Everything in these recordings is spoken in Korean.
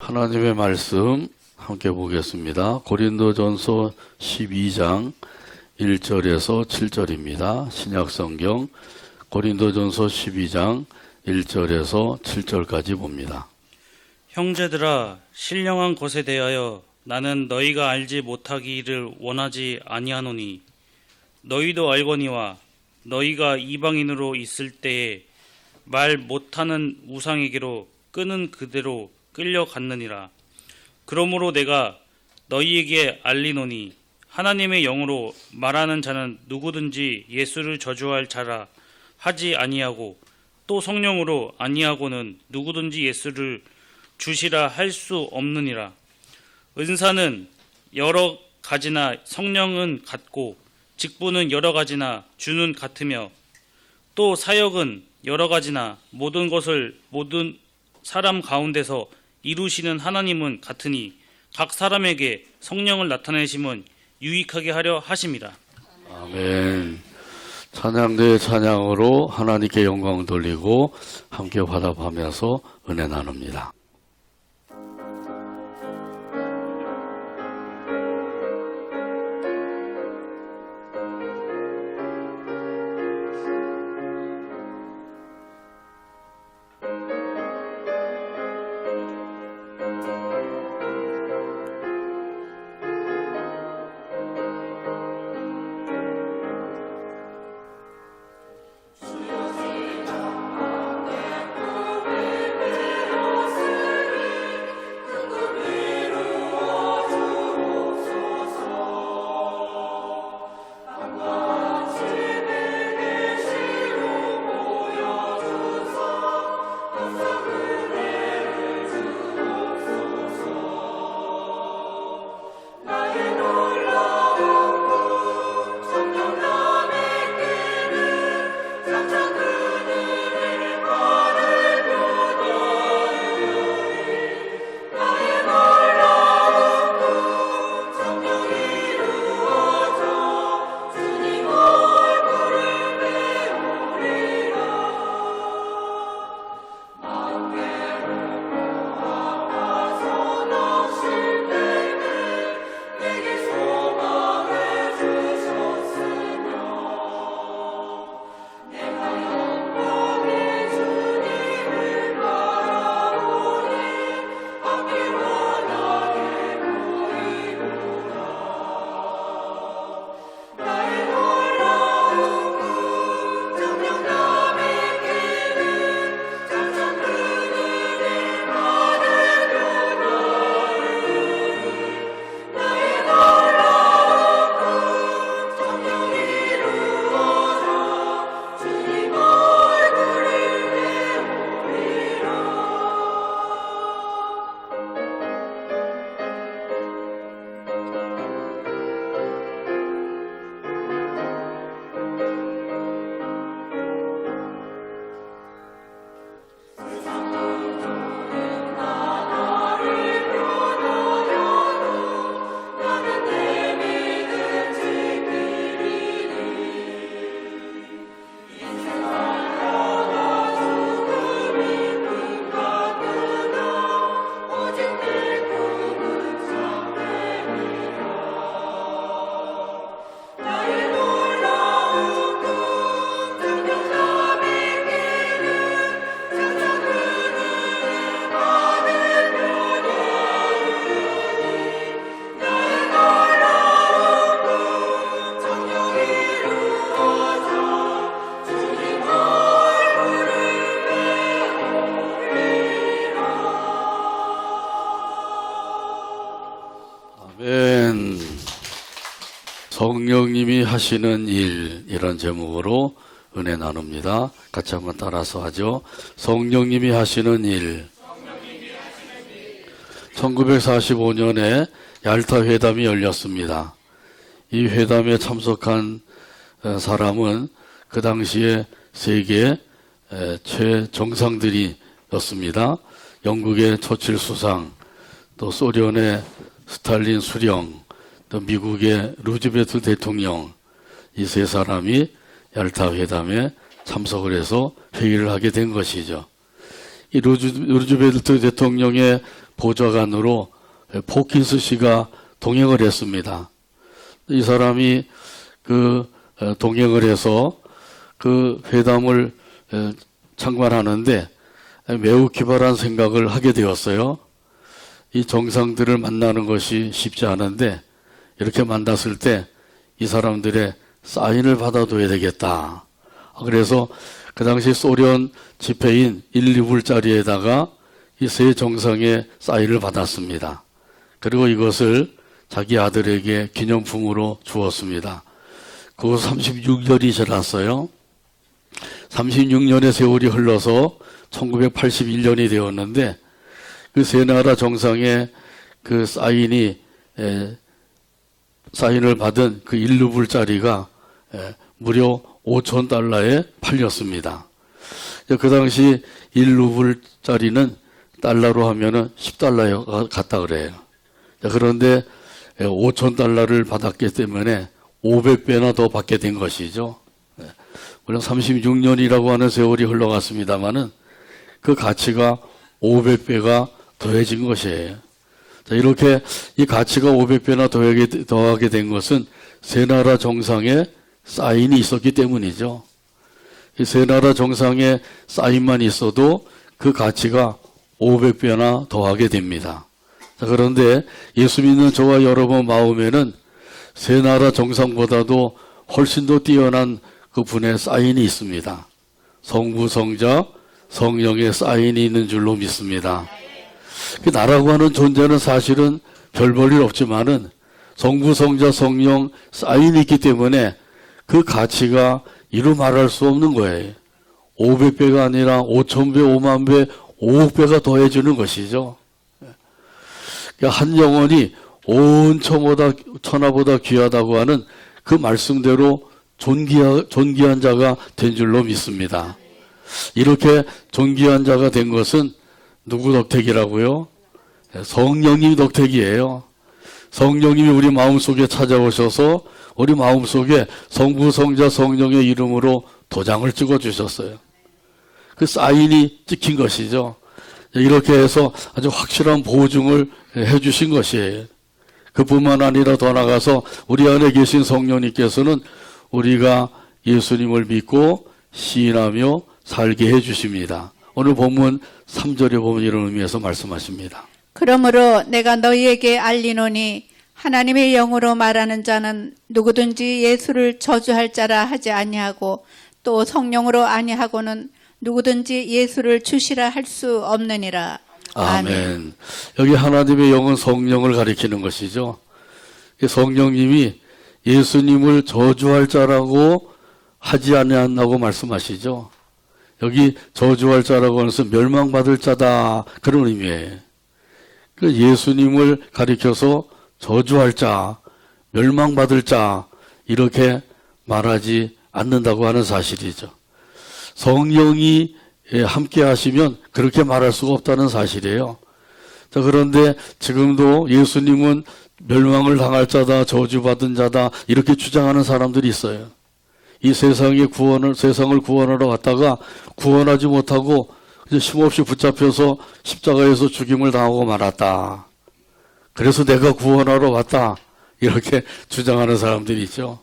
하나님의 말씀 함께 보겠습니다. 고린도전서 12장 1절에서 7절입니다. 신약성경 고린도전서 12장 1절에서 7절까지 봅니다. 형제들아, 신령한 것에 대하여 나는 너희가 알지 못하기를 원하지 아니하노니 너희도 알거니와 너희가 이방인으로 있을 때에 말 못하는 우상에게로 끄는 그대로 끌려갔느니라. 그러므로 내가 너희에게 알리노니 하나님의 영으로 말하는 자는 누구든지 예수를 저주할 자라 하지 아니하고 또 성령으로 아니하고는 누구든지 예수를 주시라 할 수 없느니라. 은사는 여러 가지나 성령은 같고 직분은 여러 가지나 주는 같으며 또 사역은 여러 가지나 모든 것을 모든 사람 가운데서 이루시는 하나님은 같으니 각 사람에게 성령을 나타내심은 유익하게 하려 하심이라. 아멘. 찬양대의 찬양으로 하나님께 영광을 돌리고 함께 화답하면서 은혜 나눕니다. 아멘. 성령님이 하시는 일, 이런 제목으로 은혜 나눕니다. 같이 한번 따라서 하죠. 성령님이 하시는 일. 1945년에 얄타 회담이 열렸습니다. 이 회담에 참석한 사람은 그 당시에 세계 최정상들이었습니다. 영국의 처칠 수상, 또 소련의 스탈린 수령, 또 미국의 루즈벨트 대통령, 이 세 사람이 얄타 회담에 참석을 해서 회의를 하게 된 것이죠. 이 루즈벨트 대통령의 보좌관으로 포킨스 씨가 동행을 했습니다. 이 사람이 동행을 해서 그 회담을 참관하는데 매우 기발한 생각을 하게 되었어요. 이 정상들을 만나는 것이 쉽지 않은데 이렇게 만났을 때 이 사람들의 사인을 받아둬야 되겠다. 그래서 그 당시 소련 지폐인 1루블짜리에다가 이 세 정상의 사인을 받았습니다. 그리고 이것을 자기 아들에게 기념품으로 주었습니다. 그 36년이 지났어요. 36년의 세월이 흘러서 1981년이 되었는데 그 세 나라 정상의 그 사인을 받은 그 1루블짜리가 무려 5,000달러에 팔렸습니다. 그 당시 1루블짜리는 달러로 하면은 10달러 같다 그래요. 그런데 5,000달러를 받았기 때문에 500배나 더 받게 된 것이죠. 물론 36년이라고 하는 세월이 흘러갔습니다만은 그 가치가 500배가 더해진 것이에요. 자, 이렇게 이 가치가 500배나 더하게 된 것은 세 나라 정상의 사인이 있었기 때문이죠. 이 세 나라 정상의 사인만 있어도 그 가치가 500배나 더하게 됩니다. 자, 그런데 예수 믿는 저와 여러분 마음에는 세 나라 정상보다도 훨씬 더 뛰어난 그 분의 사인이 있습니다. 성부, 성자, 성령의 사인이 있는 줄로 믿습니다. 그 나라고 하는 존재는 사실은 별 볼 일 없지만은 성부, 성자, 성령 사인이 있기 때문에 그 가치가 이루 말할 수 없는 거예요. 500배가 아니라 5,000배, 5만 배, 5억 배가 더해주는 것이죠. 한 영혼이 온 천하보다 귀하다고 하는 그 말씀대로 존귀한 자가 된 줄로 믿습니다. 이렇게 존귀한 자가 된 것은 누구 덕택이라고요? 성령님 덕택이에요. 성령님이 우리 마음속에 찾아오셔서 우리 마음속에 성부, 성자, 성령의 이름으로 도장을 찍어주셨어요. 그 사인이 찍힌 것이죠. 이렇게 해서 아주 확실한 보증을 해주신 것이에요. 그뿐만 아니라 더 나아가서 우리 안에 계신 성령님께서는 우리가 예수님을 믿고 시인하며 살게 해주십니다. 오늘 본문 3절에 보면 이런 의미에서 말씀하십니다. 그러므로 내가 너희에게 알리노니 하나님의 영으로 말하는 자는 누구든지 예수를 저주할 자라 하지 아니하고 또 성령으로 아니하고는 누구든지 예수를 주시라 할 수 없느니라. 아멘. 여기 하나님의 영은 성령을 가리키는 것이죠. 성령님이 예수님을 저주할 자라고 하지 아니한다고 말씀하시죠. 여기 저주할 자라고 하는 것은 멸망받을 자다 그런 의미예요. 예수님을 가리켜서 저주할 자, 멸망받을 자 이렇게 말하지 않는다고 하는 사실이죠. 성령이 함께 하시면 그렇게 말할 수가 없다는 사실이에요. 자, 그런데 지금도 예수님은 멸망을 당할 자다, 저주받은 자다 이렇게 주장하는 사람들이 있어요. 이 세상을 구원하러 왔다가 구원하지 못하고 쉼없이 붙잡혀서 십자가에서 죽임을 당하고 말았다. 그래서 내가 구원하러 왔다. 이렇게 주장하는 사람들이 있죠.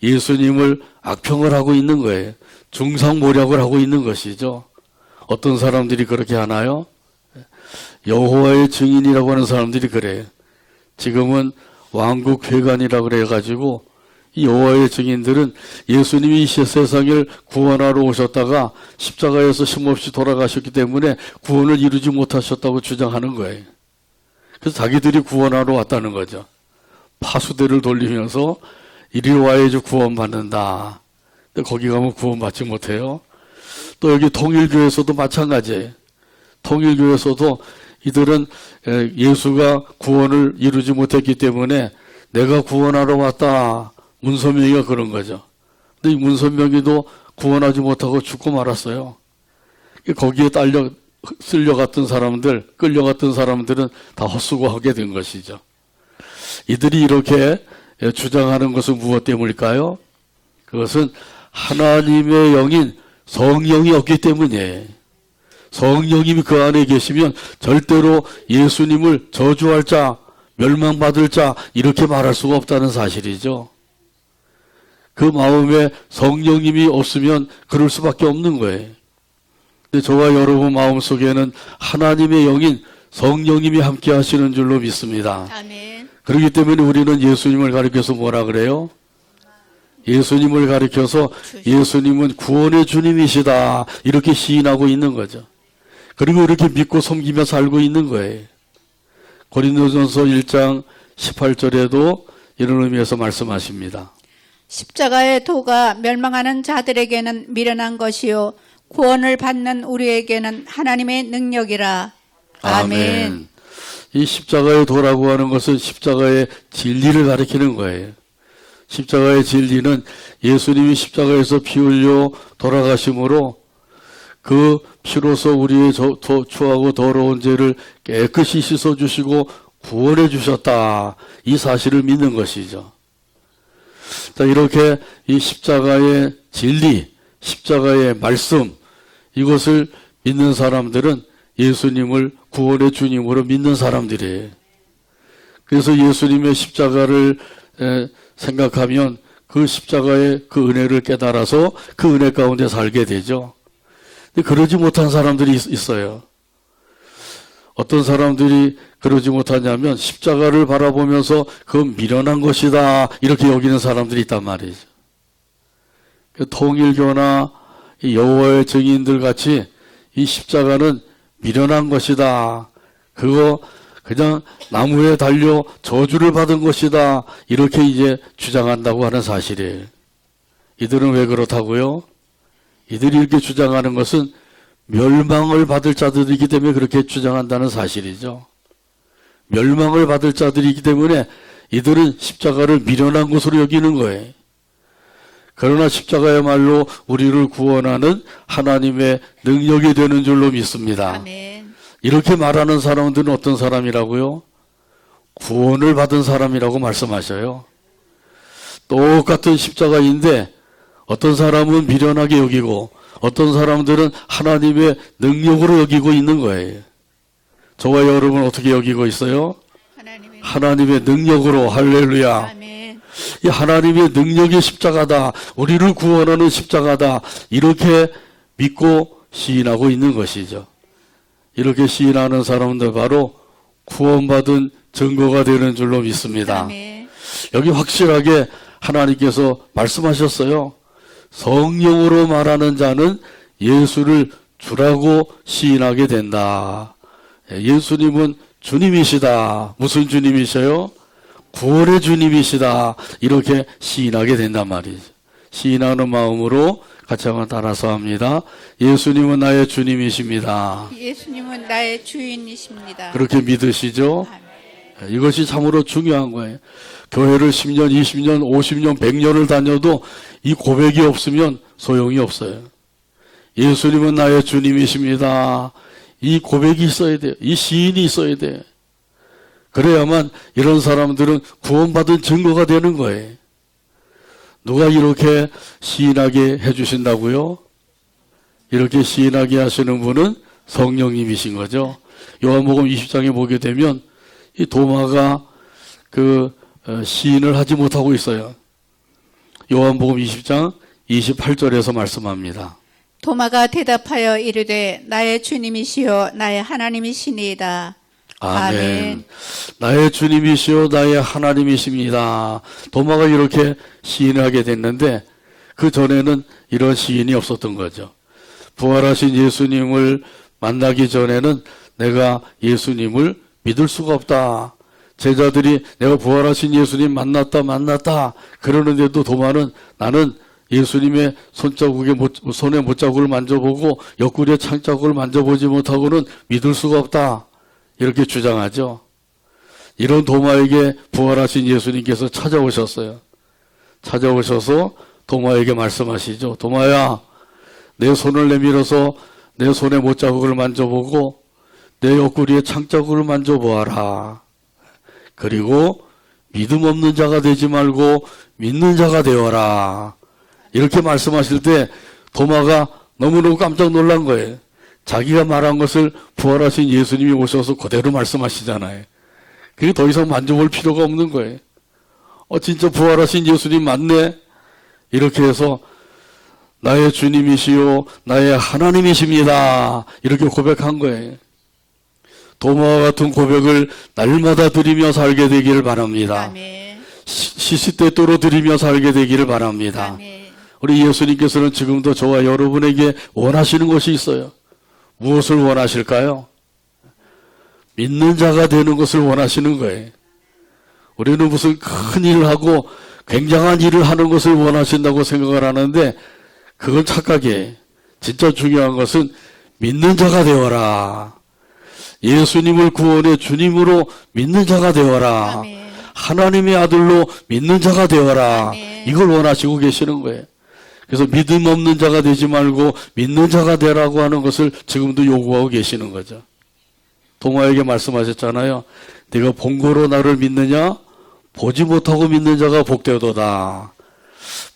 예수님을 악평을 하고 있는 거예요. 중상모략을 하고 있는 것이죠. 어떤 사람들이 그렇게 하나요? 여호와의 증인이라고 하는 사람들이 그래요. 지금은 왕국회관이라고 그래가지고 이 여호와의 증인들은 예수님이 이 세상을 구원하러 오셨다가 십자가에서 쉼없이 돌아가셨기 때문에 구원을 이루지 못하셨다고 주장하는 거예요. 그래서 자기들이 구원하러 왔다는 거죠. 파수대를 돌리면서 이리 와야지 구원받는다. 근데 거기 가면 구원받지 못해요. 또 여기 통일교에서도 마찬가지예요. 통일교에서도 이들은 예수가 구원을 이루지 못했기 때문에 내가 구원하러 왔다. 문선명이가 그런 거죠. 근데 이 문선명이도 구원하지 못하고 죽고 말았어요. 거기에 끌려갔던 사람들은 다 헛수고하게 된 것이죠. 이들이 이렇게 주장하는 것은 무엇 때문일까요? 그것은 하나님의 영인 성령이 없기 때문이에요. 성령님이 그 안에 계시면 절대로 예수님을 저주할 자, 멸망받을 자 이렇게 말할 수가 없다는 사실이죠. 그 마음에 성령님이 없으면 그럴 수밖에 없는 거예요. 근데 저와 여러분 마음속에는 하나님의 영인 성령님이 함께 하시는 줄로 믿습니다. 아멘. 그렇기 때문에 우리는 예수님을 가리켜서 뭐라 그래요? 예수님을 가리켜서 예수님은 구원의 주님이시다 이렇게 시인하고 있는 거죠. 그리고 이렇게 믿고 섬기며 살고 있는 거예요. 고린도전서 1장 18절에도 이런 의미에서 말씀하십니다. 십자가의 도가 멸망하는 자들에게는 미련한 것이요 구원을 받는 우리에게는 하나님의 능력이라. 아멘. 이 십자가의 도라고 하는 것은 십자가의 진리를 가리키는 거예요. 십자가의 진리는 예수님이 십자가에서 피 흘려 돌아가심으로 그 피로서 우리의 추하고 더러운 죄를 깨끗이 씻어주시고 구원해 주셨다. 이 사실을 믿는 것이죠. 자, 이렇게 이 십자가의 진리, 십자가의 말씀, 이것을 믿는 사람들은 예수님을 구원의 주님으로 믿는 사람들이에요. 그래서 예수님의 십자가를 생각하면 그 십자가의 그 은혜를 깨달아서 그 은혜 가운데 살게 되죠. 근데 그러지 못한 사람들이 있어요. 어떤 사람들이 그러지 못하냐면 십자가를 바라보면서 그건 미련한 것이다 이렇게 여기는 사람들이 있단 말이죠. 그 통일교나 이 여호와의 증인들 같이 이 십자가는 미련한 것이다. 그거 그냥 나무에 달려 저주를 받은 것이다. 이렇게 이제 주장한다고 하는 사실이에요. 이들은 왜 그렇다고요? 이들이 이렇게 주장하는 것은 멸망을 받을 자들이기 때문에 그렇게 주장한다는 사실이죠. 멸망을 받을 자들이기 때문에 이들은 십자가를 미련한 것으로 여기는 거예요. 그러나 십자가야말로 우리를 구원하는 하나님의 능력이 되는 줄로 믿습니다. 아멘. 이렇게 말하는 사람들은 어떤 사람이라고요? 구원을 받은 사람이라고 말씀하셔요. 똑같은 십자가인데 어떤 사람은 미련하게 여기고 어떤 사람들은 하나님의 능력으로 여기고 있는 거예요. 저와 여러분 어떻게 여기고 있어요? 하나님의 능력으로. 할렐루야. 아멘. 이 하나님의 능력의 십자가다. 우리를 구원하는 십자가다. 이렇게 믿고 시인하고 있는 것이죠. 이렇게 시인하는 사람들 바로 구원받은 증거가 되는 줄로 믿습니다. 아멘. 여기 확실하게 하나님께서 말씀하셨어요. 성령으로 말하는 자는 예수를 주라고 시인하게 된다. 예수님은 주님이시다. 무슨 주님이셔요? 구원의 주님이시다. 이렇게 시인하게 된단 말이죠. 시인하는 마음으로 같이 한번 따라서 합니다. 예수님은 나의 주님이십니다. 예수님은 나의 주인이십니다. 그렇게 믿으시죠? 아멘. 이것이 참으로 중요한 거예요. 교회를 10년, 20년, 50년, 100년을 다녀도 이 고백이 없으면 소용이 없어요. 예수님은 나의 주님이십니다. 이 고백이 있어야 돼요. 이 시인이 있어야 돼요. 그래야만 이런 사람들은 구원받은 증거가 되는 거예요. 누가 이렇게 시인하게 해주신다고요? 이렇게 시인하게 하시는 분은 성령님이신 거죠. 요한복음 20장에 보게 되면 이 도마가 시인을 하지 못하고 있어요. 요한복음 20장 28절에서 말씀합니다. 도마가 대답하여 이르되 나의 주님이시요 나의 하나님이시니이다. 아멘. 나의 주님이시요 나의 하나님이십니다. 도마가 이렇게 시인을 하게 됐는데 그 전에는 이런 시인이 없었던 거죠. 부활하신 예수님을 만나기 전에는 내가 예수님을 믿을 수가 없다. 제자들이 내가 부활하신 예수님 만났다 그러는데도 도마는 나는 예수님의 손의 못자국을 만져보고 옆구리의 창자국을 만져보지 못하고는 믿을 수가 없다. 이렇게 주장하죠. 이런 도마에게 부활하신 예수님께서 찾아오셨어요. 찾아오셔서 도마에게 말씀하시죠. 도마야, 내 손을 내밀어서 내 손의 못자국을 만져보고 내 옆구리의 창자국을 만져보아라. 그리고 믿음 없는 자가 되지 말고 믿는 자가 되어라. 이렇게 말씀하실 때 도마가 너무너무 깜짝 놀란 거예요. 자기가 말한 것을 부활하신 예수님이 오셔서 그대로 말씀하시잖아요. 그게 더 이상 만져볼 필요가 없는 거예요. 진짜 부활하신 예수님 맞네? 이렇게 해서 나의 주님이시요 나의 하나님이십니다. 이렇게 고백한 거예요. 도마와 같은 고백을 날마다 드리며 살게 되기를 바랍니다. 아멘. 시시때때로 드리며 살게 되기를 바랍니다. 아멘. 우리 예수님께서는 지금도 저와 여러분에게 원하시는 것이 있어요. 무엇을 원하실까요? 믿는 자가 되는 것을 원하시는 거예요. 우리는 무슨 큰 일을 하고 굉장한 일을 하는 것을 원하신다고 생각을 하는데 그건 착각이에요. 진짜 중요한 것은 믿는 자가 되어라. 예수님을 구원의 주님으로 믿는 자가 되어라. 아멘. 하나님의 아들로 믿는 자가 되어라. 아멘. 이걸 원하시고 계시는 거예요. 그래서 믿음 없는 자가 되지 말고 믿는 자가 되라고 하는 것을 지금도 요구하고 계시는 거죠. 동화에게 말씀하셨잖아요. 네가 본고로 나를 믿느냐? 보지 못하고 믿는 자가 복되도다.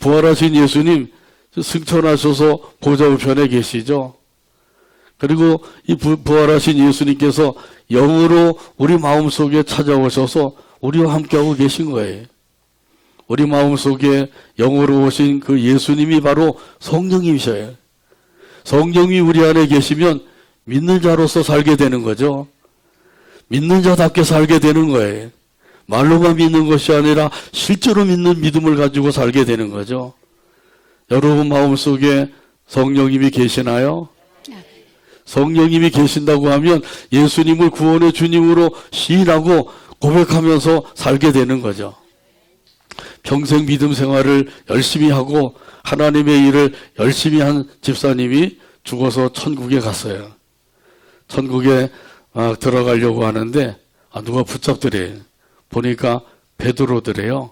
부활하신 예수님 승천하셔서 보좌 우편에 계시죠. 그리고 이 부활하신 예수님께서 영으로 우리 마음속에 찾아오셔서 우리와 함께하고 계신 거예요. 우리 마음속에 영으로 오신 그 예수님이 바로 성령님이셔요. 성령이 우리 안에 계시면 믿는 자로서 살게 되는 거죠. 믿는 자답게 살게 되는 거예요. 말로만 믿는 것이 아니라 실제로 믿는 믿음을 가지고 살게 되는 거죠. 여러분 마음속에 성령님이 계시나요? 성령님이 계신다고 하면 예수님을 구원의 주님으로 시인하고 고백하면서 살게 되는 거죠. 평생 믿음 생활을 열심히 하고 하나님의 일을 열심히 한 집사님이 죽어서 천국에 갔어요. 천국에 들어가려고 하는데 누가 붙잡더래요. 보니까 베드로더래요.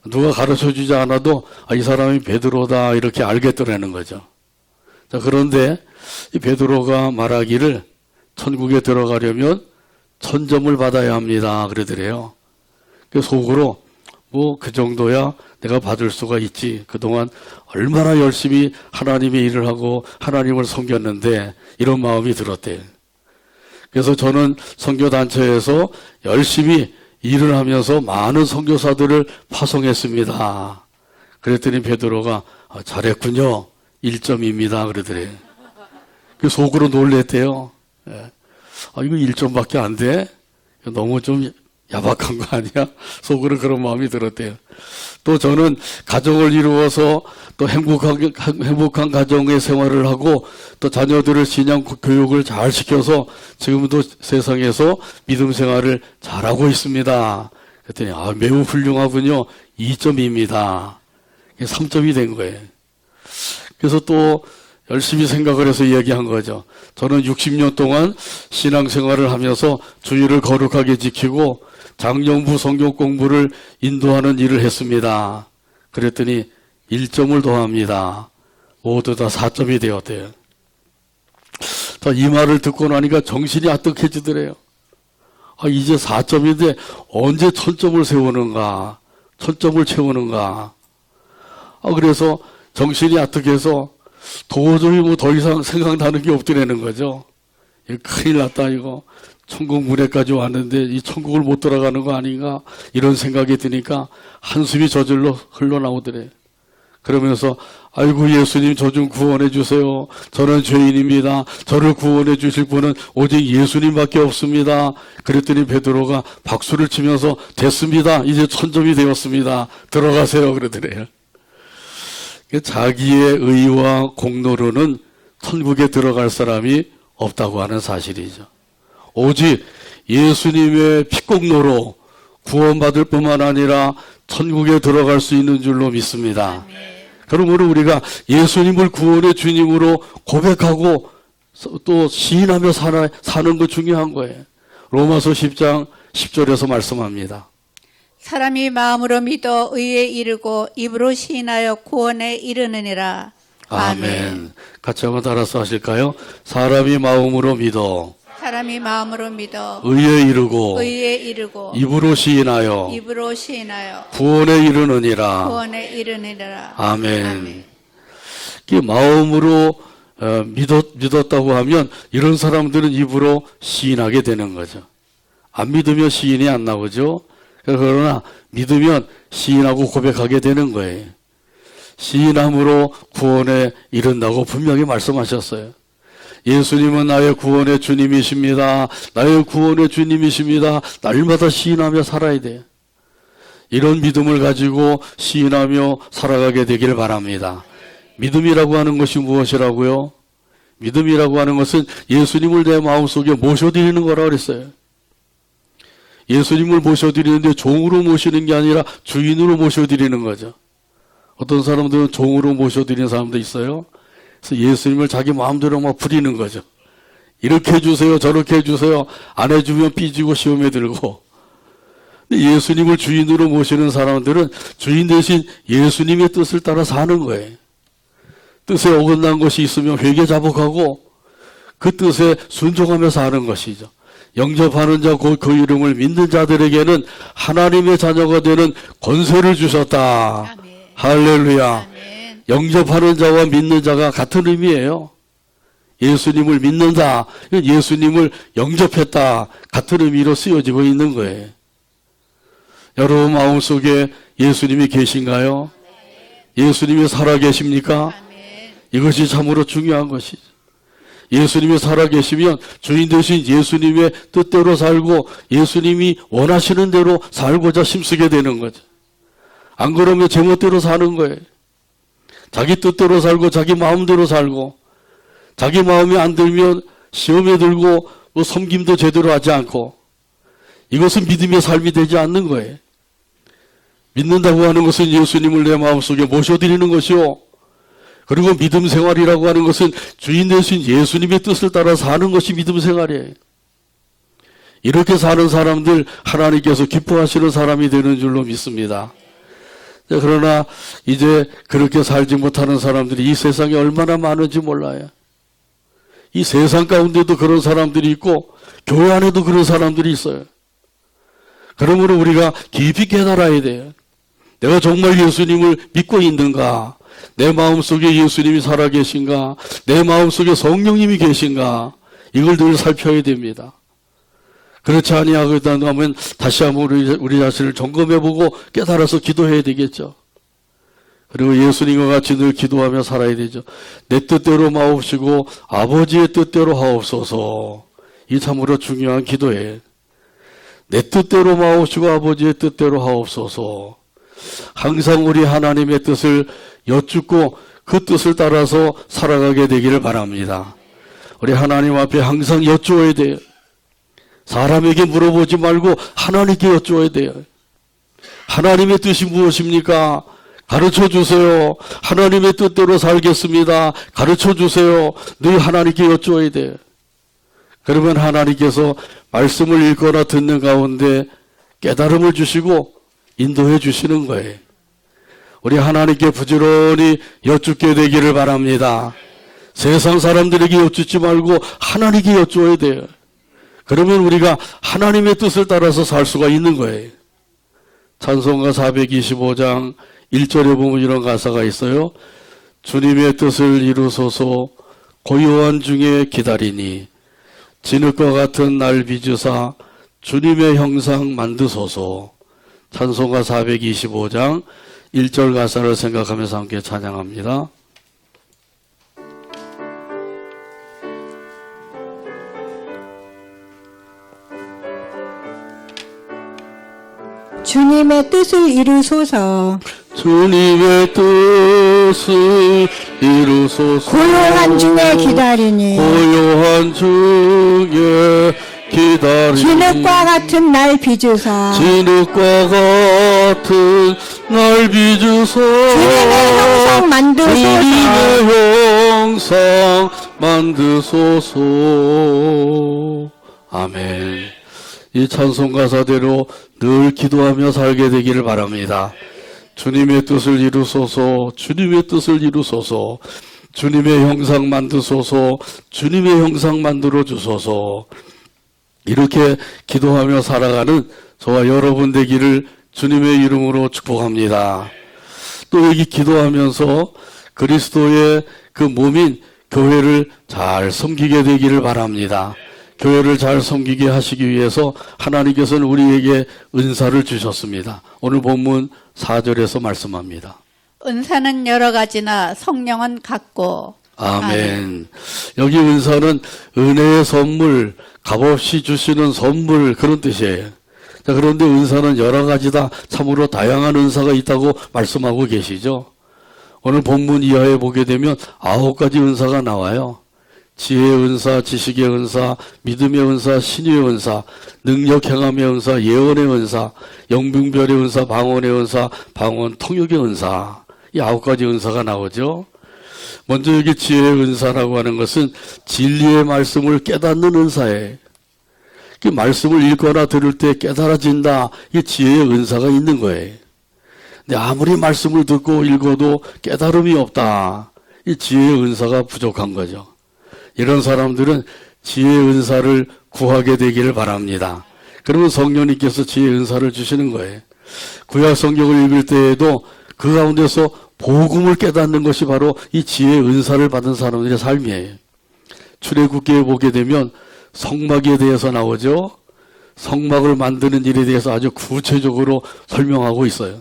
누가 가르쳐주지 않아도 이 사람이 베드로다 이렇게 알겠더라는 거죠. 자, 그런데 이 베드로가 말하기를 천국에 들어가려면 1000점을 받아야 합니다. 그러더래요. 그 속으로 그 정도야 내가 받을 수가 있지. 그동안 얼마나 열심히 하나님의 일을 하고 하나님을 섬겼는데 이런 마음이 들었대요. 그래서 저는 선교단체에서 열심히 일을 하면서 많은 선교사들을 파송했습니다. 그랬더니 베드로가 잘했군요. 1점입니다. 그러더래요. 그 속으로 놀랬대요. 이거 1점밖에 안 돼? 너무 좀 야박한 거 아니야? 속으로 그런 마음이 들었대요. 또 저는 가정을 이루어서 또 행복한 가정의 생활을 하고 또 자녀들을 신앙 교육을 잘 시켜서 지금도 세상에서 믿음 생활을 잘하고 있습니다. 그랬더니 매우 훌륭하군요. 2점입니다. 3점이 된 거예요. 그래서 또 열심히 생각을 해서 이야기한 거죠. 저는 60년 동안 신앙생활을 하면서 주일을 거룩하게 지키고 장년부 성경 공부를 인도하는 일을 했습니다. 그랬더니 1점을 더합니다. 모두 다 4점이 되었대요. 이 말을 듣고 나니까 정신이 아득해지더래요. 이제 4점인데 언제 1000점을 세우는가, 1000점을 채우는가. 그래서 정신이 아득해서 도저히 더 이상 생각나는 게 없더라는 거죠. 큰일 났다 이거. 천국 문에까지 왔는데 이 천국을 못 들어가는 거 아닌가 이런 생각이 드니까 한숨이 저절로 흘러나오더래요. 그러면서 아이고 예수님 저 좀 구원해 주세요. 저는 죄인입니다. 저를 구원해 주실 분은 오직 예수님밖에 없습니다. 그랬더니 베드로가 박수를 치면서 됐습니다. 이제 1000점이 되었습니다. 들어가세요. 그러더래요. 자기의 의와 공로로는 천국에 들어갈 사람이 없다고 하는 사실이죠. 오직 예수님의 피공로로 구원받을 뿐만 아니라 천국에 들어갈 수 있는 줄로 믿습니다. 그러므로 우리가 예수님을 구원의 주님으로 고백하고 또 시인하며 사는 거 중요한 거예요. 로마서 10장 10절에서 말씀합니다. 사람이 마음으로 믿어 의에 이르고 입으로 시인하여 구원에 이르느니라. 아멘. 같이 한번 따라서 하실까요? 사람이 마음으로 믿어 사람이 마음으로 믿어 의에 이르고 의에 이르고 입으로 시인하여 입으로 시인하여 구원에 이르느니라. 구원에 이르느니라. 아멘. 그 마음으로 믿었다고 하면 이런 사람들은 입으로 시인하게 되는 거죠. 안 믿으면 시인이 안 나오죠. 그러나 믿으면 시인하고 고백하게 되는 거예요. 시인함으로 구원에 이른다고 분명히 말씀하셨어요. 예수님은 나의 구원의 주님이십니다. 나의 구원의 주님이십니다. 날마다 시인하며 살아야 돼요. 이런 믿음을 가지고 시인하며 살아가게 되길 바랍니다. 믿음이라고 하는 것이 무엇이라고요? 믿음이라고 하는 것은 예수님을 내 마음속에 모셔드리는 거라고 그랬어요. 예수님을 모셔드리는데 종으로 모시는 게 아니라 주인으로 모셔드리는 거죠. 어떤 사람들은 종으로 모셔드리는 사람도 있어요. 그래서 예수님을 자기 마음대로 막 부리는 거죠. 이렇게 해주세요, 저렇게 해주세요. 안 해주면 삐지고 시험에 들고. 근데 예수님을 주인으로 모시는 사람들은 주인 대신 예수님의 뜻을 따라 사는 거예요. 뜻에 어긋난 것이 있으면 회개 자복하고 그 뜻에 순종하며 사는 것이죠. 영접하는 자 곧 그 이름을 믿는 자들에게는 하나님의 자녀가 되는 권세를 주셨다. 아멘. 할렐루야. 아멘. 영접하는 자와 믿는 자가 같은 의미예요. 예수님을 믿는다. 예수님을 영접했다. 같은 의미로 쓰여지고 있는 거예요. 여러분 마음속에 예수님이 계신가요? 예수님이 살아계십니까? 이것이 참으로 중요한 것이죠. 예수님이 살아계시면 주인 되신 예수님의 뜻대로 살고 예수님이 원하시는 대로 살고자 힘쓰게 되는 거죠. 안 그러면 제멋대로 사는 거예요. 자기 뜻대로 살고 자기 마음대로 살고 자기 마음에 안 들면 시험에 들고 뭐 섬김도 제대로 하지 않고 이것은 믿음의 삶이 되지 않는 거예요. 믿는다고 하는 것은 예수님을 내 마음속에 모셔드리는 것이요. 그리고 믿음 생활이라고 하는 것은 주인 되신 예수님의 뜻을 따라 사는 것이 믿음 생활이에요. 이렇게 사는 사람들 하나님께서 기뻐하시는 사람이 되는 줄로 믿습니다. 그러나 이제 그렇게 살지 못하는 사람들이 이 세상에 얼마나 많은지 몰라요. 이 세상 가운데도 그런 사람들이 있고 교회 안에도 그런 사람들이 있어요. 그러므로 우리가 깊이 깨달아야 돼요. 내가 정말 예수님을 믿고 있는가? 내 마음속에 예수님이 살아계신가? 내 마음속에 성령님이 계신가? 이걸 늘 살펴야 됩니다. 그렇지 아니하면 다시 한번 우리 자신을 점검해보고 깨달아서 기도해야 되겠죠. 그리고 예수님과 같이 늘 기도하며 살아야 되죠. 내 뜻대로 마옵시고 아버지의 뜻대로 하옵소서. 이 참으로 중요한 기도예요. 내 뜻대로 마옵시고 아버지의 뜻대로 하옵소서. 항상 우리 하나님의 뜻을 여쭙고 그 뜻을 따라서 살아가게 되기를 바랍니다. 우리 하나님 앞에 항상 여쭈어야 돼요. 사람에게 물어보지 말고 하나님께 여쭈어야 돼요. 하나님의 뜻이 무엇입니까? 가르쳐 주세요. 하나님의 뜻대로 살겠습니다. 가르쳐 주세요. 늘 하나님께 여쭈어야 돼요. 그러면 하나님께서 말씀을 읽거나 듣는 가운데 깨달음을 주시고 인도해 주시는 거예요. 우리 하나님께 부지런히 여쭙게 되기를 바랍니다. 세상 사람들에게 여쭙지 말고 하나님께 여쭈어야 돼요. 그러면 우리가 하나님의 뜻을 따라서 살 수가 있는 거예요. 찬송가 425장 1절에 보면 이런 가사가 있어요. 주님의 뜻을 이루소서 고요한 중에 기다리니 진흙과 같은 날 빚으사 주님의 형상 만드소서. 찬송가 425장 1절 가사를 생각하면서 함께 찬양합니다. 주님의 뜻을 이루소서. 주님의 뜻을 이루소서. 고요한 중에 기다리니 고요한 중에 기다리니 진흙과 같은 날 빚으사 진흙과 같은 날 빚으소. 주님의 형상 만드소서. 주님의 형상 만드소서. 아멘. 이 찬송 가사대로 늘 기도하며 살게 되기를 바랍니다. 주님의 뜻을 이루소서. 주님의 뜻을 이루소서. 주님의 형상 만드소서. 주님의 형상 만들어 주소서. 이렇게 기도하며 살아가는 저와 여러분 되기를 주님의 이름으로 축복합니다. 또 여기 기도하면서 그리스도의 그 몸인 교회를 잘 섬기게 되기를 바랍니다. 교회를 잘 섬기게 하시기 위해서 하나님께서는 우리에게 은사를 주셨습니다. 오늘 본문 4절에서 말씀합니다. 은사는 여러 가지나 성령은 같고. 아멘. 여기 은사는 은혜의 선물, 값없이 주시는 선물, 그런 뜻이에요. 자, 그런데 은사는 여러 가지다. 참으로 다양한 은사가 있다고 말씀하고 계시죠. 오늘 본문 이하에 보게 되면 9가지 은사가 나와요. 지혜의 은사, 지식의 은사, 믿음의 은사, 신유의 은사, 능력 행함의 은사, 예언의 은사, 영병별의 은사, 방언의 은사, 방언 통역의 은사. 이 9가지 은사가 나오죠. 먼저 여기 지혜의 은사라고 하는 것은 진리의 말씀을 깨닫는 은사예요. 그 말씀을 읽거나 들을 때 깨달아진다. 이게 지혜의 은사가 있는 거예요. 근데 아무리 말씀을 듣고 읽어도 깨달음이 없다. 이 지혜의 은사가 부족한 거죠. 이런 사람들은 지혜의 은사를 구하게 되기를 바랍니다. 그러면 성령님께서 지혜의 은사를 주시는 거예요. 구약 성경을 읽을 때에도 그 가운데서 복음을 깨닫는 것이 바로 이 지혜의 은사를 받은 사람들의 삶이에요. 출애굽기에 보게 되면 성막에 대해서 나오죠. 성막을 만드는 일에 대해서 아주 구체적으로 설명하고 있어요.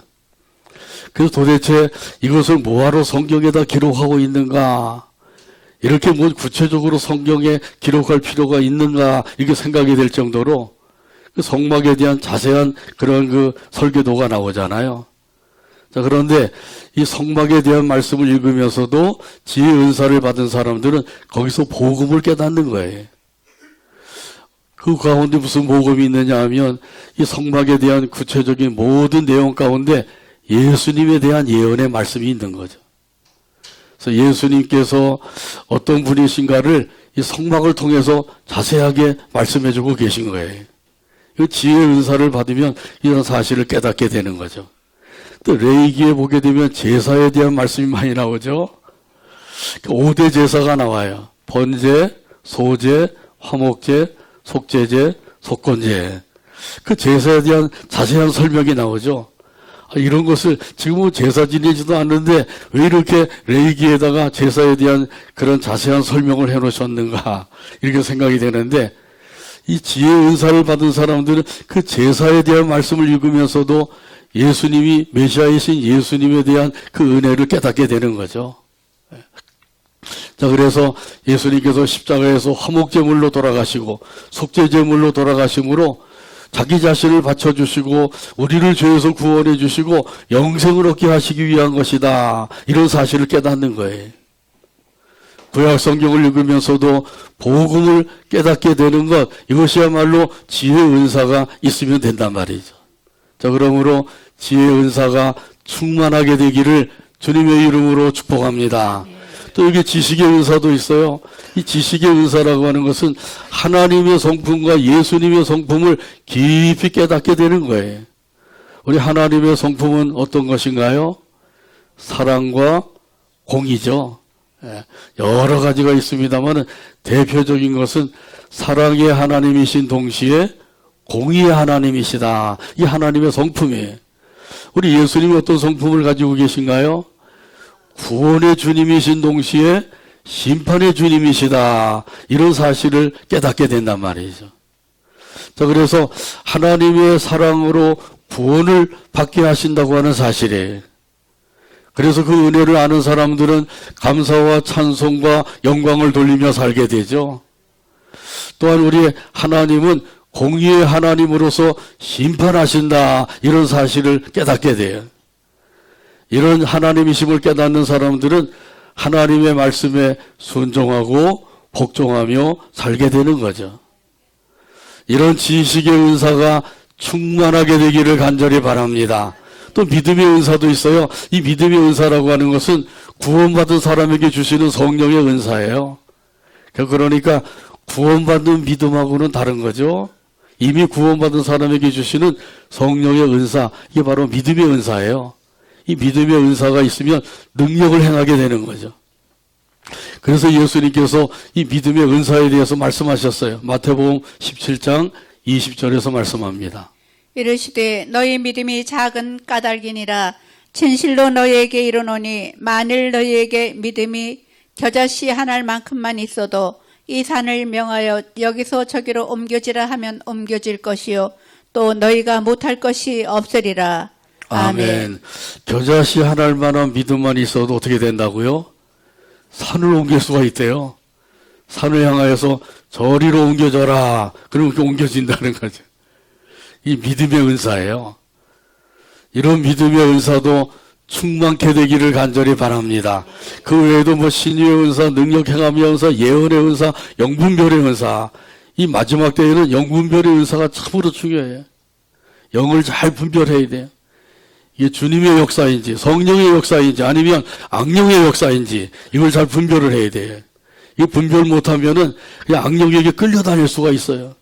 그래서 도대체 이것을 뭐하러 성경에다 기록하고 있는가? 이렇게 뭐 구체적으로 성경에 기록할 필요가 있는가? 이렇게 생각이 될 정도로 그 성막에 대한 자세한 그런 그 설교도가 나오잖아요. 자, 그런데 이 성막에 대한 말씀을 읽으면서도 지혜 은사를 받은 사람들은 거기서 복음을 깨닫는 거예요. 그 가운데 무슨 복음이 있느냐 하면 이 성막에 대한 구체적인 모든 내용 가운데 예수님에 대한 예언의 말씀이 있는 거죠. 그래서 예수님께서 어떤 분이신가를 이 성막을 통해서 자세하게 말씀해주고 계신 거예요. 이 지혜의 은사를 받으면 이런 사실을 깨닫게 되는 거죠. 또 레위기에 보게 되면 제사에 대한 말씀이 많이 나오죠. 5대 제사가 나와요. 번제, 소제, 화목제, 속죄제, 속건제. 그 제사에 대한 자세한 설명이 나오죠. 이런 것을 지금은 제사 지내지도 않는데 왜 이렇게 레위기에다가 제사에 대한 그런 자세한 설명을 해놓으셨는가 이렇게 생각이 되는데 이 지혜의 은사를 받은 사람들은 그 제사에 대한 말씀을 읽으면서도 예수님이 메시아이신 예수님에 대한 그 은혜를 깨닫게 되는 거죠. 자, 그래서 예수님께서 십자가에서 화목제물로 돌아가시고 속죄제물로 돌아가심으로 자기 자신을 바쳐주시고 우리를 죄에서 구원해 주시고 영생을 얻게 하시기 위한 것이다. 이런 사실을 깨닫는 거예요. 구약 성경을 읽으면서도 복음을 깨닫게 되는 것, 이것이야말로 지혜의 은사가 있으면 된단 말이죠. 자, 그러므로 지혜의 은사가 충만하게 되기를 주님의 이름으로 축복합니다. 또 여기 지식의 은사도 있어요. 이 지식의 은사라고 하는 것은 하나님의 성품과 예수님의 성품을 깊이 깨닫게 되는 거예요. 우리 하나님의 성품은 어떤 것인가요? 사랑과 공의죠. 여러 가지가 있습니다만 대표적인 것은 사랑의 하나님이신 동시에 공의의 하나님이시다. 이 하나님의 성품이에요. 우리 예수님이 어떤 성품을 가지고 계신가요? 구원의 주님이신 동시에 심판의 주님이시다. 이런 사실을 깨닫게 된단 말이죠. 자, 그래서 하나님의 사랑으로 구원을 받게 하신다고 하는 사실이에요. 그래서 그 은혜를 아는 사람들은 감사와 찬송과 영광을 돌리며 살게 되죠. 또한 우리 하나님은 공의의 하나님으로서 심판하신다. 이런 사실을 깨닫게 돼요. 이런 하나님이심을 깨닫는 사람들은 하나님의 말씀에 순종하고 복종하며 살게 되는 거죠. 이런 지식의 은사가 충만하게 되기를 간절히 바랍니다. 또 믿음의 은사도 있어요. 이 믿음의 은사라고 하는 것은 구원받은 사람에게 주시는 성령의 은사예요. 그러니까 구원받는 믿음하고는 다른 거죠. 이미 구원받은 사람에게 주시는 성령의 은사, 이게 바로 믿음의 은사예요. 이 믿음의 은사가 있으면 능력을 행하게 되는 거죠. 그래서 예수님께서 이 믿음의 은사에 대해서 말씀하셨어요. 마태복음 17장 20절에서 말씀합니다. 이르시되 너희 믿음이 작은 까닭이니라 진실로 너희에게 이르노니 만일 너희에게 믿음이 겨자씨 한 알만큼만 있어도 이 산을 명하여 여기서 저기로 옮겨지라 하면 옮겨질 것이요 또 너희가 못할 것이 없으리라. 아멘. 겨자씨 한 알만한 믿음만 있어도 어떻게 된다고요? 산을 옮길 수가 있대요. 산을 향하여서 저리로 옮겨져라. 그러면 그렇게 옮겨진다는 거죠. 이 믿음의 은사예요. 이런 믿음의 은사도 충만케 되기를 간절히 바랍니다. 그 외에도 뭐 신유의 은사, 능력 행함의 은사, 예언의 은사, 영분별의 은사. 이 마지막 때에는 영분별의 은사가 참으로 중요해요. 영을 잘 분별해야 돼요. 이게 주님의 역사인지 성령의 역사인지 아니면 악령의 역사인지 이걸 잘 분별을 해야 돼요. 이 분별 못하면은 그냥 악령에게 끌려다닐 수가 있어요.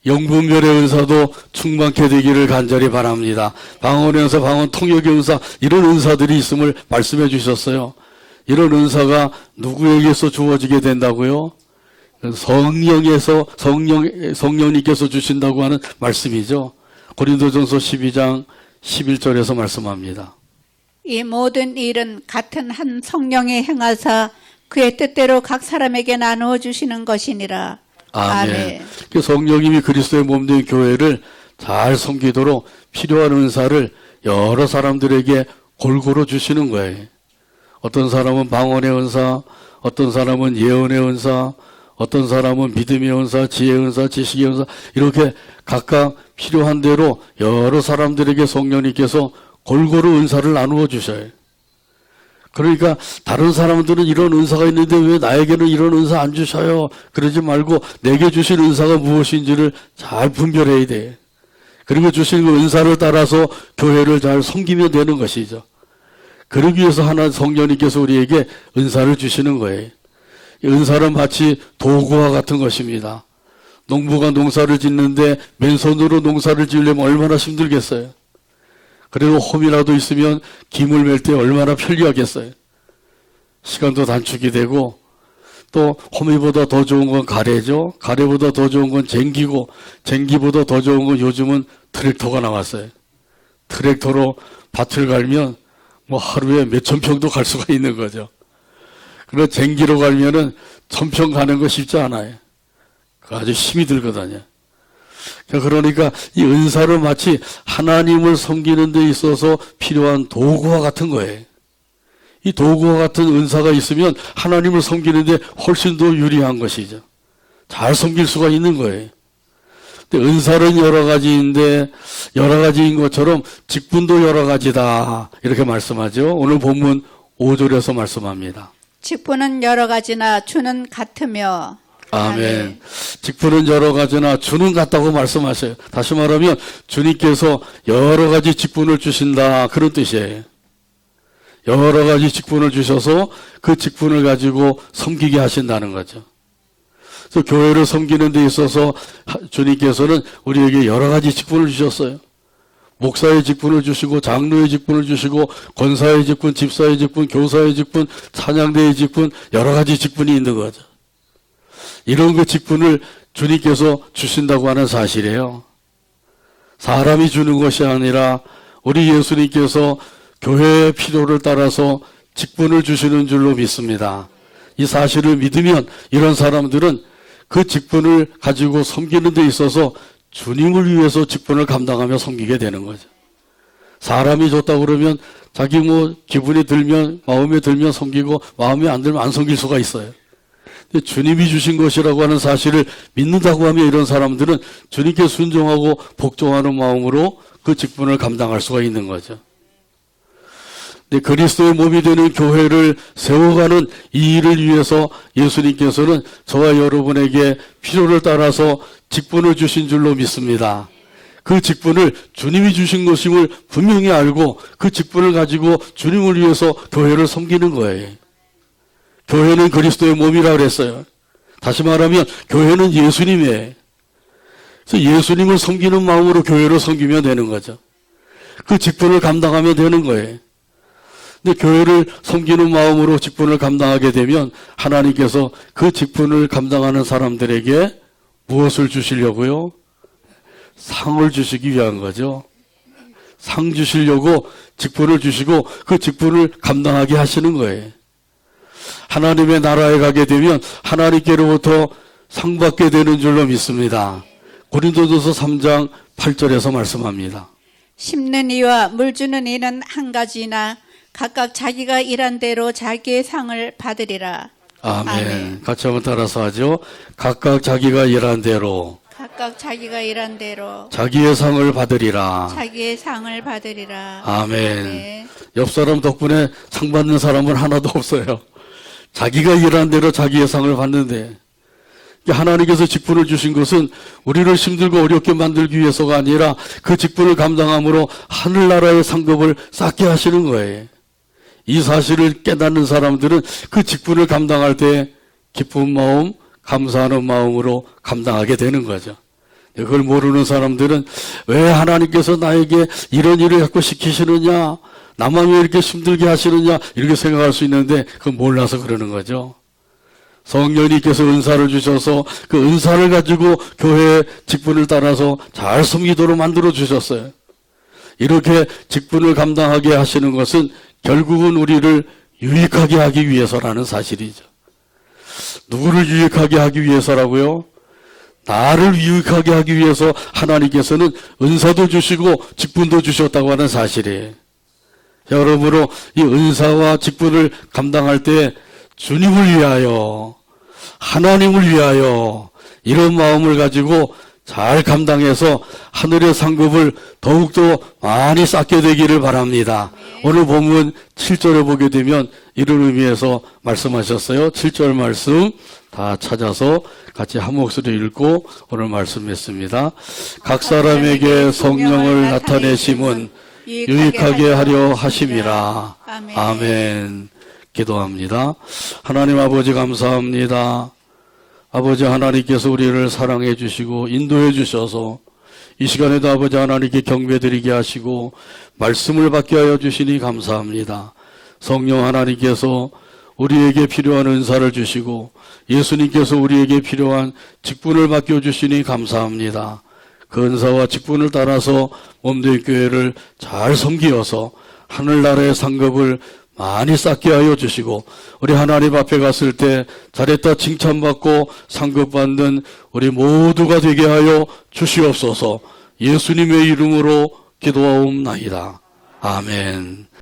영분별의 은사도 충만케 되기를 간절히 바랍니다. 방언의 은사, 방언 통역의 은사 이런 은사들이 있음을 말씀해 주셨어요. 이런 은사가 누구에게서 주어지게 된다고요? 성령님께서 주신다고 하는 말씀이죠. 고린도전서 12장 11절에서 말씀합니다. 이 모든 일은 같은 한 성령이 행하사 그의 뜻대로 각 사람에게 나누어 주시는 것이니라. 아멘. 그 성령님이 그리스도의 몸된 교회를 잘 섬기도록 필요한 은사를 여러 사람들에게 골고루 주시는 거예요. 어떤 사람은 방언의 은사, 어떤 사람은 예언의 은사, 어떤 사람은 믿음의 은사, 지혜의 은사, 지식의 은사 이렇게 각각 필요한 대로 여러 사람들에게 성령님께서 골고루 은사를 나누어 주셔요. 그러니까 다른 사람들은 이런 은사가 있는데 왜 나에게는 이런 은사 안 주셔요? 그러지 말고 내게 주신 은사가 무엇인지를 잘 분별해야 돼. 그리고 주신 그 은사를 따라서 교회를 잘 섬기면 되는 것이죠. 그러기 위해서 하나 성령님께서 우리에게 은사를 주시는 거예요. 은사는 마치 도구와 같은 것입니다. 농부가 농사를 짓는데 맨손으로 농사를 지으려면 얼마나 힘들겠어요. 그래도 홈이라도 있으면 김을 멜 때 얼마나 편리하겠어요. 시간도 단축이 되고 또 홈이보다 더 좋은 건 가래죠. 가래보다 더 좋은 건 쟁기고 쟁기보다 더 좋은 건 요즘은 트랙터가 나왔어요. 트랙터로 밭을 갈면 뭐 하루에 몇천 평도 갈 수가 있는 거죠. 그러나 쟁기로 갈면은 1000평 가는 거 쉽지 않아요. 아주 힘이 들거든요. 그러니까 이 은사를 마치 하나님을 섬기는 데 있어서 필요한 도구와 같은 거예요. 이 도구와 같은 은사가 있으면 하나님을 섬기는 데 훨씬 더 유리한 것이죠. 잘 섬길 수가 있는 거예요. 근데 은사는 여러 가지인데 여러 가지인 것처럼 직분도 여러 가지다. 이렇게 말씀하죠. 오늘 본문 5절에서 말씀합니다. 직분은 여러 가지나 주는 같으며. 아멘. 직분은 여러 가지나 주는 같다고 말씀하셔요. 다시 말하면 주님께서 여러 가지 직분을 주신다. 그런 뜻이에요. 여러 가지 직분을 주셔서 그 직분을 가지고 섬기게 하신다는 거죠. 그래서 교회를 섬기는 데 있어서 주님께서는 우리에게 여러 가지 직분을 주셨어요. 목사의 직분을 주시고 장로의 직분을 주시고 권사의 직분, 집사의 직분, 교사의 직분, 찬양대의 직분 여러 가지 직분이 있는 거죠. 이런 그 직분을 주님께서 주신다고 하는 사실이에요. 사람이 주는 것이 아니라 우리 예수님께서 교회의 필요를 따라서 직분을 주시는 줄로 믿습니다. 이 사실을 믿으면 이런 사람들은 그 직분을 가지고 섬기는 데 있어서 주님을 위해서 직분을 감당하며 섬기게 되는 거죠. 사람이 줬다고 그러면 자기 뭐 기분이 들면 마음에 들면 섬기고 마음에 안 들면 안 섬길 수가 있어요. 근데 주님이 주신 것이라고 하는 사실을 믿는다고 하면 이런 사람들은 주님께 순종하고 복종하는 마음으로 그 직분을 감당할 수가 있는 거죠. 근데 그리스도의 몸이 되는 교회를 세워가는 이 일을 위해서 예수님께서는 저와 여러분에게 필요를 따라서 직분을 주신 줄로 믿습니다. 그 직분을 주님이 주신 것임을 분명히 알고 그 직분을 가지고 주님을 위해서 교회를 섬기는 거예요. 교회는 그리스도의 몸이라고 그랬어요. 다시 말하면 교회는 예수님이에요. 그래서 예수님을 섬기는 마음으로 교회를 섬기면 되는 거죠. 그 직분을 감당하면 되는 거예요. 근데 교회를 섬기는 마음으로 직분을 감당하게 되면 하나님께서 그 직분을 감당하는 사람들에게 무엇을 주시려고요? 상을 주시기 위한 거죠. 상 주시려고 직분을 주시고 그 직분을 감당하게 하시는 거예요. 하나님의 나라에 가게 되면 하나님께로부터 상 받게 되는 줄로 믿습니다. 고린도전서 3장 8절에서 말씀합니다. 심는 이와 물 주는 이는 한 가지나 각각 자기가 일한 대로 자기의 상을 받으리라. 아멘. 아멘. 같이 한번 따라서 하죠. 각각 자기가 일한 대로 각각 자기가 일한 대로 자기의 상을 받으리라. 자기의 상을 받으리라. 아멘. 네. 옆 사람 덕분에 상 받는 사람은 하나도 없어요. 자기가 일한 대로 자기의 상을 받는데, 하나님께서 직분을 주신 것은 우리를 힘들고 어렵게 만들기 위해서가 아니라 그 직분을 감당함으로 하늘나라의 상급을 쌓게 하시는 거예요. 이 사실을 깨닫는 사람들은 그 직분을 감당할 때 기쁜 마음, 감사하는 마음으로 감당하게 되는 거죠. 그걸 모르는 사람들은 왜 하나님께서 나에게 이런 일을 자꾸 시키시느냐, 나만 왜 이렇게 힘들게 하시느냐, 이렇게 생각할 수 있는데 그건 몰라서 그러는 거죠. 성령님께서 은사를 주셔서 그 은사를 가지고 교회의 직분을 따라서 잘 섬기도록 만들어 주셨어요. 이렇게 직분을 감당하게 하시는 것은 결국은 우리를 유익하게 하기 위해서라는 사실이죠. 누구를 유익하게 하기 위해서라고요? 나를 유익하게 하기 위해서 하나님께서는 은사도 주시고 직분도 주셨다고 하는 사실이에요. 여러분으로 이 은사와 직분을 감당할 때 주님을 위하여, 하나님을 위하여 이런 마음을 가지고 잘 감당해서 하늘의 상급을 더욱더 많이 쌓게 되기를 바랍니다. 오늘 본문 7절에 보게 되면 이런 의미에서 말씀하셨어요. 7절 말씀 다 찾아서 같이 한 목소리 읽고 오늘 말씀했습니다. 각 사람에게 성령을 나타내심은 유익하게 하려 하심이라. 아멘. 아멘. 기도합니다. 하나님 아버지 감사합니다. 아버지 하나님께서 우리를 사랑해 주시고 인도해 주셔서 이 시간에도 아버지 하나님께 경배드리게 하시고 말씀을 받게 하여 주시니 감사합니다. 성령 하나님께서 우리에게 필요한 은사를 주시고 예수님께서 우리에게 필요한 직분을 맡겨주시니 감사합니다. 그 은사와 직분을 따라서 몸된 교회를 잘 섬기어서 하늘나라의 상급을 많이 쌓게 하여 주시고 우리 하나님 앞에 갔을 때 잘했다 칭찬받고 상급받는 우리 모두가 되게 하여 주시옵소서. 예수님의 이름으로 기도하옵나이다. 아멘.